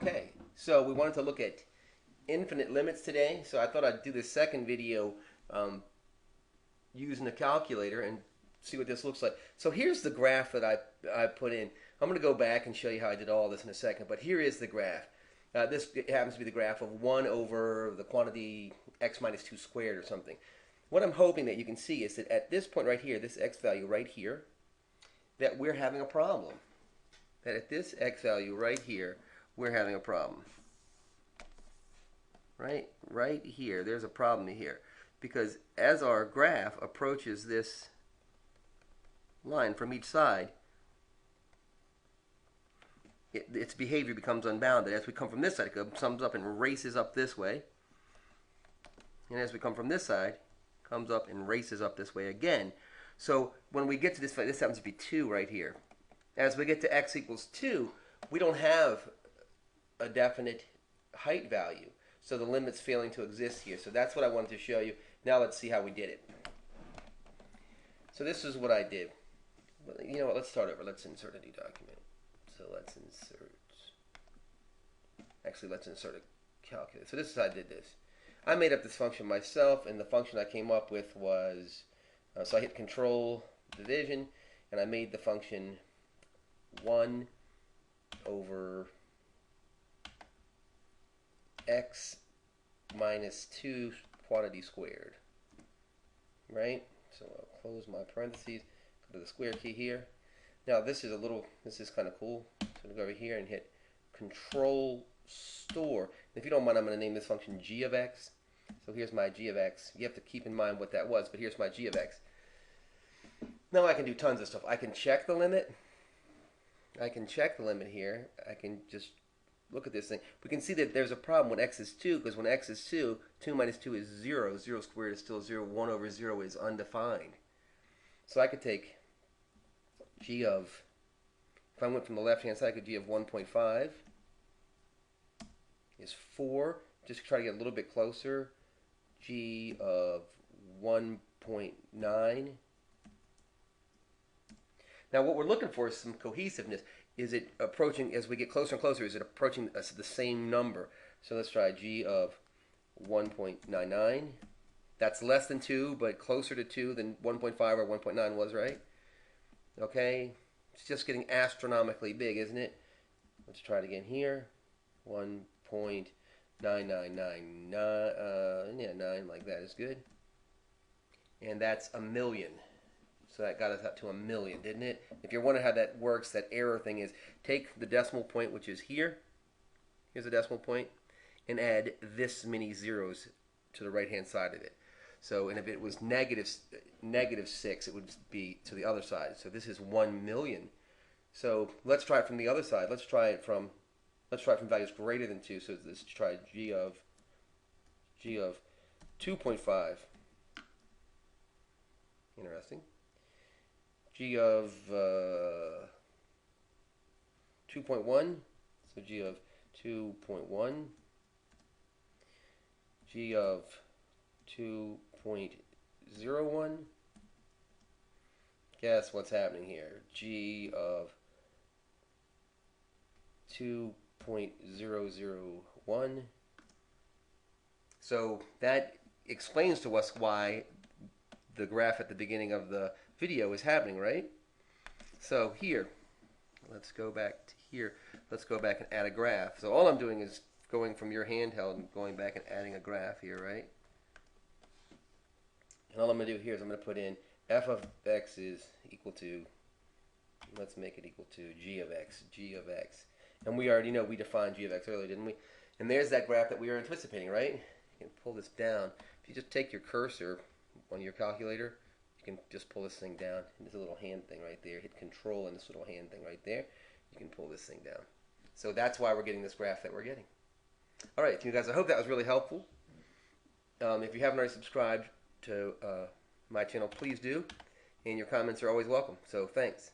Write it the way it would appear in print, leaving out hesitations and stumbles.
Okay, so we wanted to look at infinite limits today, so I thought I'd do this second video um, using a calculator and see what this looks like. So here's the graph that I put in. I'm going to go back and show you how I did all this in a second, but here is the graph. This happens to be the graph of 1 over the quantity x minus 2 squared or something. What I'm hoping that you can see is that at this point right here, this x value right here, that we're having a problem. That at this x value right here, we're having a problem. Right here, there's a problem here. Because as our graph approaches this line from each side, its behavior becomes unbounded. As we come from this side, it comes up and races up this way. And as we come from this side, it comes up and races up this way again. So when we get to this happens to be 2 right here. As we get to x equals 2, we don't have a definite height value. So the limit's failing to exist here. So that's what I wanted to show you. Now let's see how we did it. So this is what I did. You know what, let's start over. Let's insert a new document. So let's insert a calculator. So this is how I did this. I made up this function myself, and the function I came up with was, so I hit control division, and I made the function 1 over x minus 2 quantity squared. Right? So I'll close my parentheses, go to the square key here. Now this is kind of cool. So I'm going to go over here and hit control store. And if you don't mind, I'm going to name this function g of x. So here's my g of x. You have to keep in mind what that was, but here's my g of x. Now I can do tons of stuff. I can check the limit. I can check the limit here. I can just look at this thing. We can see that there's a problem when x is 2, because when x is 2, 2 minus 2 is 0. 0 squared is still 0. 1 over 0 is undefined. So I could take g of, if I went from the left-hand side, I could g of 1.5 is 4. Just try to get a little bit closer. G of 1.9. Now what we're looking for is some cohesiveness. Is it approaching, as we get closer and closer, is it approaching the same number? So let's try g of 1.99. That's less than 2, but closer to 2 than 1.5 or 1.9 was, right? Okay, it's just getting astronomically big, isn't it? Let's try it again here. 1.9999, yeah, 9 like that is good. And that's a million. So that got us up to a million, didn't it? If you're wondering how that works, that error thing is, take the decimal point, which is here. Here's a decimal point, and add this many zeros to the right-hand side of it. So, and if it was negative 6, it would be to the other side. So this is 1 million. So let's try it from the other side. Let's try it from values greater than 2. So let's try g of 2.5. Interesting. G of 2.1. So g of 2.1. G of 2.01. Guess what's happening here? G of 2.001. So that explains to us why the graph at the beginning of the video is happening, right? So here, let's go back to here. Let's go back and add a graph. So all I'm doing is going from your handheld and going back and adding a graph here, right? And all I'm going to do here is I'm going to put in f of x is equal to, let's make it equal to g of x. And we already know we defined g of x earlier, didn't we? And there's that graph that we were anticipating, right? You can pull this down. If you just take your cursor on your calculator, you can just pull this thing down. And there's a little hand thing right there. Hit control and this little hand thing right there. You can pull this thing down. So that's why we're getting this graph that we're getting. All right, you guys, I hope that was really helpful. If you haven't already subscribed to my channel, please do. And your comments are always welcome. So thanks.